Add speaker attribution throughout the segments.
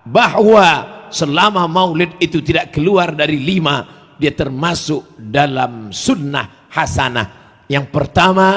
Speaker 1: bahwa selama maulid itu tidak keluar dari 5, dia termasuk dalam sunnah hasanah. Yang pertama,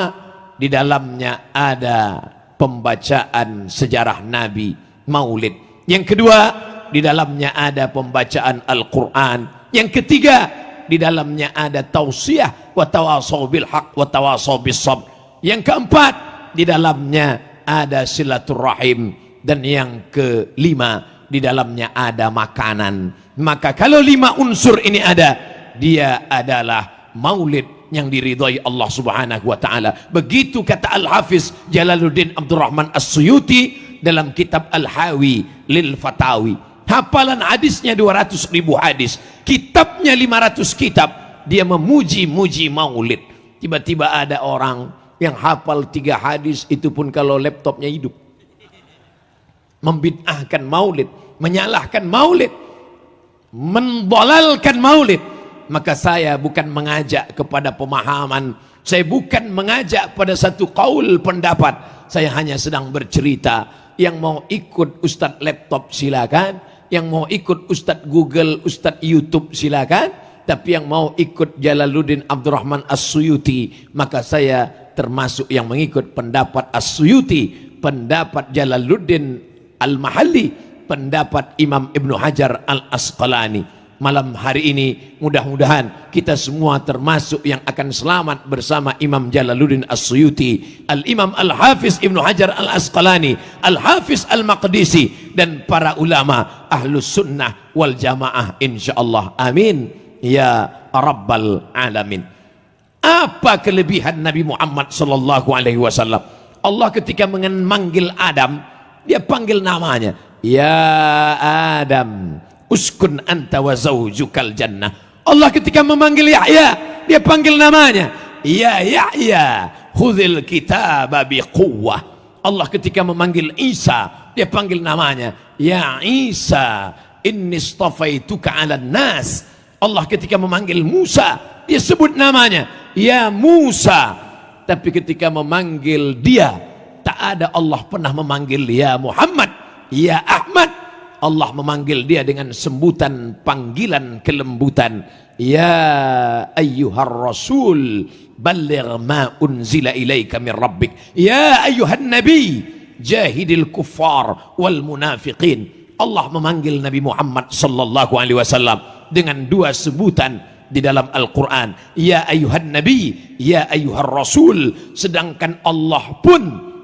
Speaker 1: di dalamnya ada pembacaan sejarah Nabi, maulid. Yang kedua, di dalamnya ada pembacaan Al-Quran. Yang ketiga, di dalamnya ada tausiah wa tawasaw bil haq wa tawasaw bis sabr. Yang keempat, di dalamnya ada silaturahim. Dan yang kelima, di dalamnya ada makanan. Maka kalau 5 unsur ini ada, dia adalah maulid yang diridhai Allah Subhanahu wa taala. Begitu kata Al-Hafiz Jalaluddin Abdurrahman As-Suyuti dalam kitab Al-Hawi lil Fatawi. Hafalan hadisnya 200.000 hadis, kitabnya 500 kitab. Dia memuji-muji maulid. Tiba-tiba ada orang yang hafal 3 hadis, itu pun kalau laptopnya hidup, membid'ahkan maulid, menyalahkan maulid, mendolalkan maulid. Maka saya bukan mengajak kepada pemahaman, saya bukan mengajak pada satu qaul pendapat, saya hanya sedang bercerita. Yang mau ikut Ustadz laptop silakan, yang mau ikut Ustadz Google, Ustadz YouTube silakan, tapi yang mau ikut Jalaluddin Abdurrahman As-Suyuti, maka saya termasuk yang mengikut pendapat As-Suyuti, pendapat Jalaluddin Al-Mahalli, pendapat Imam Ibnu Hajar Al-Asqalani. Malam hari ini mudah-mudahan kita semua termasuk yang akan selamat bersama Imam Jalaluddin As-Suyuti, Al-Imam Al-Hafiz Ibnu Hajar Al-Asqalani, Al-Hafiz Al-Maqdisi, dan para ulama Ahlus Sunnah wal Jamaah insyaallah. Amin ya Rabbal Alamin. Apa kelebihan Nabi Muhammad sallallahu alaihi wasallam? Allah ketika memanggil Adam, dia panggil namanya, ya Adam uskun anta wa zawjukal jannah. Allah ketika memanggil Yahya, dia panggil namanya, ya Yahya khudhil kitaba biquwwah. Allah ketika memanggil Isa, dia panggil namanya, ya Isa inni istafaituka 'alan nas. Allah ketika memanggil Musa, dia sebut namanya, ya Musa. Tapi ketika memanggil dia, tak ada Allah pernah memanggil ya Muhammad, ya Ahmad. Allah memanggil dia dengan sebutan panggilan kelembutan, ya ayyuhar rasul balligh ma unzila ilaika min rabbik, ya ayyuhan nabi jahidil kuffar wal munafiqin. Allah memanggil Nabi Muhammad sallallahu alaihi wasallam dengan 2 sebutan di dalam Al-Quran, ya ayyuhan nabi, ya ayyuhar rasul. Sedangkan Allah pun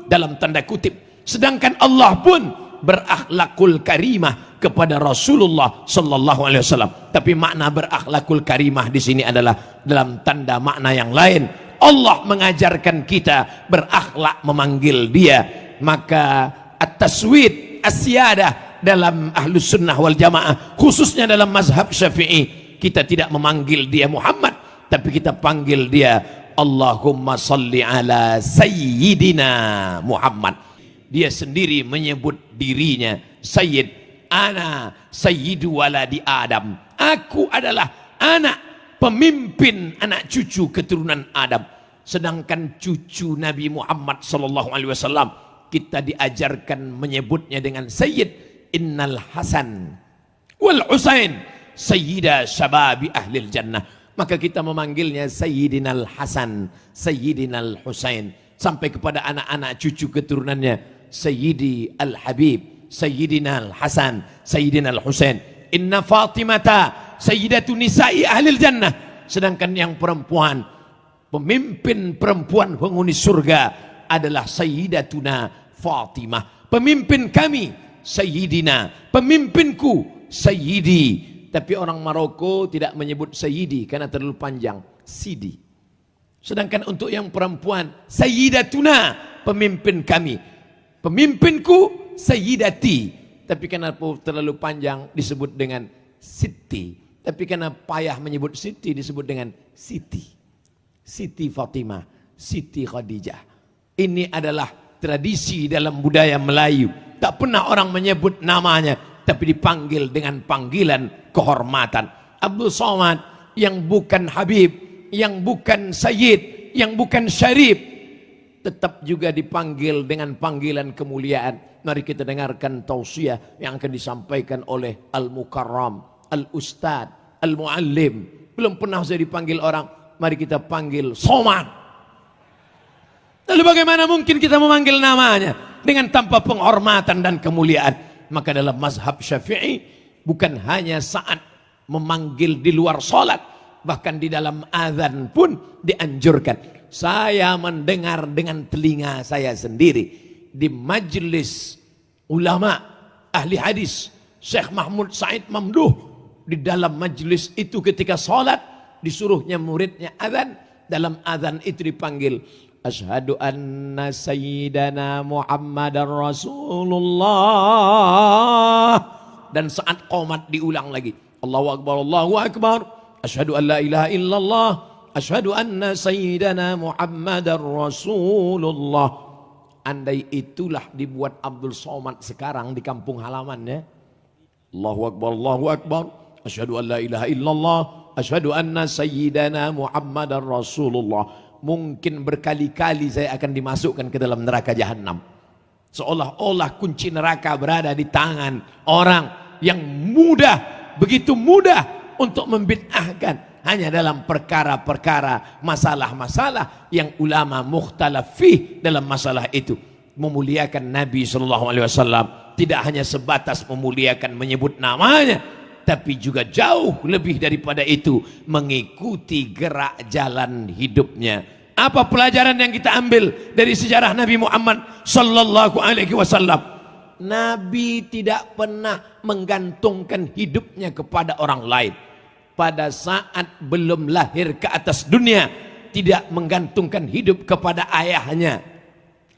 Speaker 1: dalam tanda kutip, sedangkan Allah pun berakhlakul karimah kepada Rasulullah sallallahu alaihi wasallam. Tapi makna berakhlakul karimah di sini adalah dalam tanda makna yang lain. Allah mengajarkan kita berakhlak memanggil dia. Maka at-taswid as-siyadah dalam Ahlus Sunnah wal Jamaah, khususnya dalam mazhab Syafi'i, kita tidak memanggil dia Muhammad, tapi kita panggil dia Allahumma salli ala sayyidina Muhammad. Dia sendiri menyebut dirinya Sayyid, ana sayyidu waladi Adam. Aku adalah anak pemimpin anak cucu keturunan Adam. Sedangkan cucu Nabi Muhammad sallallahu alaihi wasallam kita diajarkan menyebutnya dengan Sayyid. Innal Hasan wal Husain sayyida syababi ahlil jannah. Maka kita memanggilnya Sayyidinal Hasan, Sayyidinal Husain, sampai kepada anak-anak cucu keturunannya Sayyidi Al-Habib, Sayyidina Al-Hasan, Sayyidina Al-Husain. Inna Fatimata Sayyidatu Nisa'i Ahlil Jannah. Sedangkan yang perempuan, pemimpin perempuan penghuni surga adalah Sayyidatuna Fatimah. Pemimpin kami Sayyidina, pemimpinku Sayyidi. Tapi orang Maroko tidak menyebut Sayyidi karena terlalu panjang, Sidi. Sedangkan untuk yang perempuan Sayyidatuna, pemimpin kami, pemimpinku Sayyidati. Tapi karena terlalu panjang disebut dengan Siti. Tapi karena payah menyebut Siti disebut dengan Siti. Siti Fatimah, Siti Khadijah. Ini adalah tradisi dalam budaya Melayu. Tak pernah orang menyebut namanya, tapi dipanggil dengan panggilan kehormatan. Abdul Somad yang bukan Habib, yang bukan Sayyid, yang bukan Syarif, tetap juga dipanggil dengan panggilan kemuliaan. Mari kita dengarkan tausiah yang akan disampaikan oleh Al-Mukarram, Al-Ustad, Al-Muallim. Belum pernah saya dipanggil orang, mari kita panggil Somad. Lalu bagaimana mungkin kita memanggil namanya dengan tanpa penghormatan dan kemuliaan? Maka dalam mazhab Syafi'i bukan hanya saat memanggil di luar sholat, bahkan di dalam azan pun dianjurkan. Saya mendengar dengan telinga saya sendiri di majelis ulama ahli hadis Syekh Mahmud Said Mamduh, di dalam majelis itu ketika sholat disuruhnya muridnya azan, dalam azan itu dipanggil asyhadu anna sayyidana Muhammadar Rasulullah, dan saat qomat diulang lagi Allahu Akbar, asyhadu an la ilaha illallah, asyhadu anna sayyidana Muhammadar Rasulullah. Andai itulah dibuat Abdul Somad sekarang di kampung halamannya, Allahu Akbar, asyhadu an la ilaha illallah, asyhadu anna sayyidana Muhammadar Rasulullah, mungkin berkali-kali saya akan dimasukkan ke dalam neraka jahanam. Seolah-olah kunci neraka berada di tangan orang yang mudah, begitu mudah untuk membid'ahkan hanya dalam perkara-perkara, masalah-masalah yang ulama mukhtalaf fih dalam masalah itu. Memuliakan Nabi SAW tidak hanya sebatas memuliakan menyebut namanya, tapi juga jauh lebih daripada itu, mengikuti gerak jalan hidupnya. Apa pelajaran yang kita ambil dari sejarah Nabi Muhammad SAW? Nabi tidak pernah menggantungkan hidupnya kepada orang lain. Pada saat belum lahir ke atas dunia, tidak menggantungkan hidup kepada ayahnya.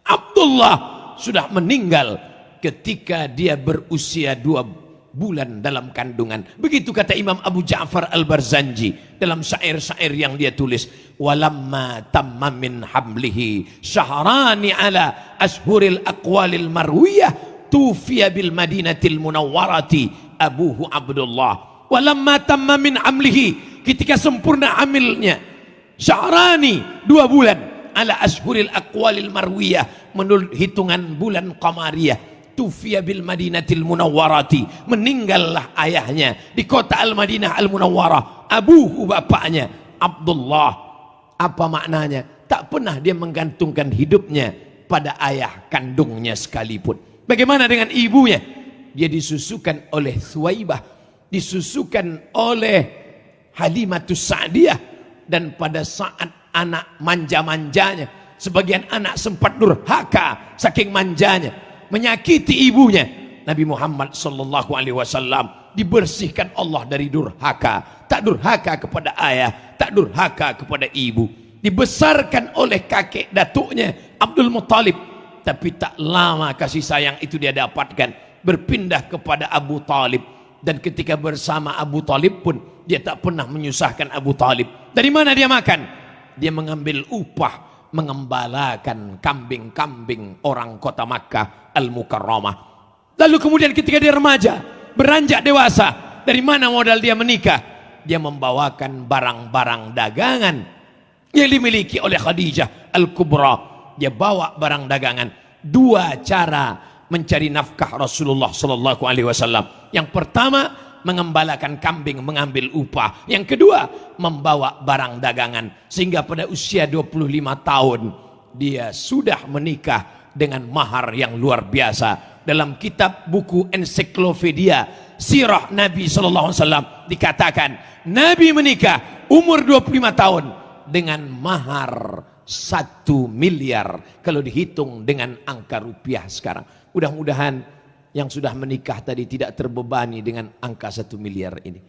Speaker 1: Abdullah sudah meninggal ketika dia berusia 2 bulan dalam kandungan. Begitu kata Imam Abu Ja'far Al-Barzanji dalam syair-syair yang dia tulis, walamma tamma min hamlihi syahrani ala ashhuril aqwalil marwiyah tufiya bil madinatil munawwarati abuhu Abdullah. Walamma tamma min amlihi, ketika sempurna hamilnya, syahrani 2 bulan, ala ashhuril aqwalil marwiyah, menurut hitungan bulan qamariyah, tufiya bil madinatil munawwarati, meninggallah ayahnya di kota Al-Madinah Al-Munawwarah, abuhu bapaknya Abdullah. Apa maknanya? Tak pernah dia menggantungkan hidupnya pada ayah kandungnya sekalipun. Bagaimana dengan ibunya? Dia disusukan oleh Thuwaibah, disusukan oleh Halimatus Sa'diyah, dan pada saat anak manja-manjanya, sebagian anak sempat durhaka saking manjanya, menyakiti ibunya. Nabi Muhammad SAW dibersihkan Allah dari durhaka, tak durhaka kepada ayah, tak durhaka kepada ibu. Dibesarkan oleh kakek datuknya Abdul Muttalib, tapi tak lama kasih sayang itu dia dapatkan, berpindah kepada Abu Talib. Dan ketika bersama Abu Talib pun dia tak pernah menyusahkan Abu Talib. Dari mana dia makan? Dia mengambil upah mengembalakan kambing-kambing orang kota Makkah Al-Mukarramah. Lalu kemudian ketika dia remaja, beranjak dewasa, dari mana modal dia menikah? Dia membawakan barang-barang dagangan yang dimiliki oleh Khadijah Al-Kubra. Dia bawa barang dagangan. 2 cara mencari nafkah Rasulullah SAW. Yang pertama, mengembalakan kambing, mengambil upah. Yang kedua, membawa barang dagangan. Sehingga pada usia 25 tahun dia sudah menikah dengan mahar yang luar biasa. Dalam kitab buku ensiklopedia Sirah Nabi SAW dikatakan, Nabi menikah umur 25 tahun dengan mahar 1 miliar kalau dihitung dengan angka rupiah sekarang. Mudah-mudahan yang sudah menikah tadi tidak terbebani dengan angka 1 miliar ini.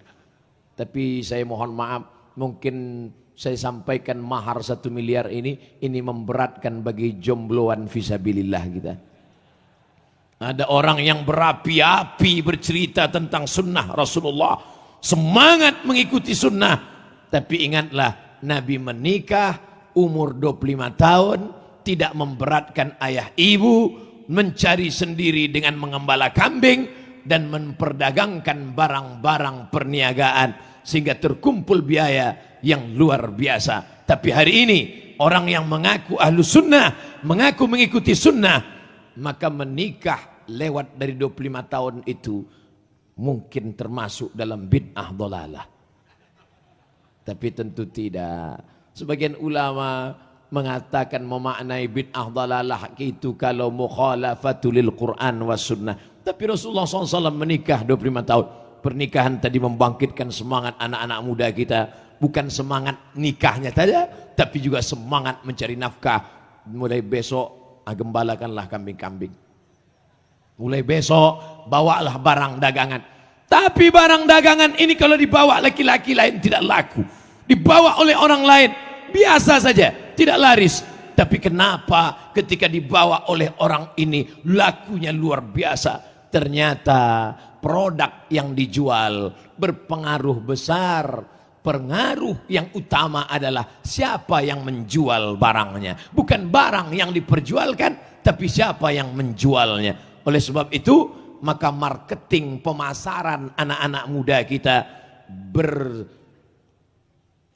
Speaker 1: Tapi saya mohon maaf, mungkin saya sampaikan mahar 1 miliar ini memberatkan bagi jombloan fisabilillah kita. Ada orang yang berapi-api bercerita tentang sunnah Rasulullah, semangat mengikuti sunnah. Tapi ingatlah, Nabi menikah umur 25 tahun, tidak memberatkan ayah ibu, mencari sendiri dengan mengembala kambing dan memperdagangkan barang-barang perniagaan sehingga terkumpul biaya yang luar biasa. Tapi hari ini orang yang mengaku ahlu sunnah, mengaku mengikuti sunnah, maka menikah lewat dari 25 tahun itu mungkin termasuk dalam bid'ah dhalalah. Tapi tentu tidak. Sebagian ulama mengatakan memaknai bid'ah dhalalah itu kalau mukhalafatul Quran was sunnah. Tapi Rasulullah SAW menikah 25 tahun. Pernikahan tadi membangkitkan semangat anak-anak muda kita. Bukan semangat nikahnya saja, tapi juga semangat mencari nafkah. Mulai besok gembalakanlah kambing-kambing. Mulai besok bawalah barang dagangan. Tapi barang dagangan ini kalau dibawa laki-laki lain tidak laku. Dibawa oleh orang lain biasa saja, tidak laris. Tapi kenapa ketika dibawa oleh orang ini lakunya luar biasa? Ternyata produk yang dijual berpengaruh besar. Pengaruh yang utama adalah siapa yang menjual barangnya. Bukan barang yang diperjualkan, tapi siapa yang menjualnya. Oleh sebab itu, maka marketing pemasaran anak-anak muda kita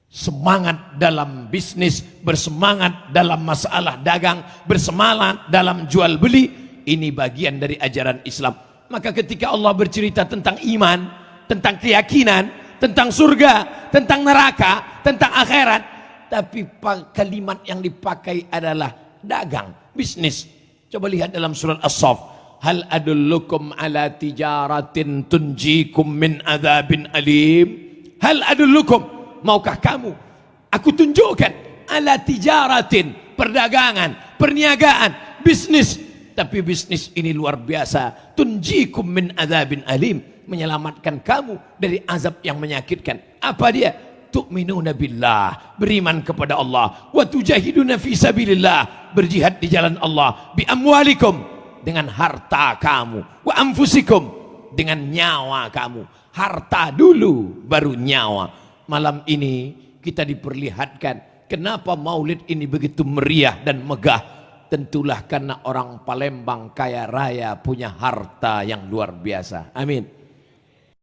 Speaker 1: bersemangat dalam bisnis, bersemangat dalam masalah dagang, bersemangat dalam jual beli. Ini bagian dari ajaran Islam. Maka ketika Allah bercerita tentang iman, tentang keyakinan, tentang surga, tentang neraka, tentang akhirat, tapi kalimat yang dipakai adalah dagang, bisnis. Coba lihat dalam surat As-Saff. Hal adullukum ala tijaratin tunjikum min adzabin alim. Hal adullukum, maukah kamu aku tunjukkan ala tijaratin, perdagangan, perniagaan, bisnis. Tapi bisnis ini luar biasa. Tunjikum min adzabin alim, menyelamatkan kamu dari azab yang menyakitkan. Apa dia? Tu'minuna billah, beriman kepada Allah. Wa tujahiduna fi sabilillah, berjihad di jalan Allah. Bi amwalikum, dengan harta kamu. Wa anfusikum, dengan nyawa kamu. Harta dulu, baru nyawa. Malam ini kita diperlihatkan kenapa maulid ini begitu meriah dan megah. Tentulah karena orang Palembang kaya raya punya harta yang luar biasa. Amin.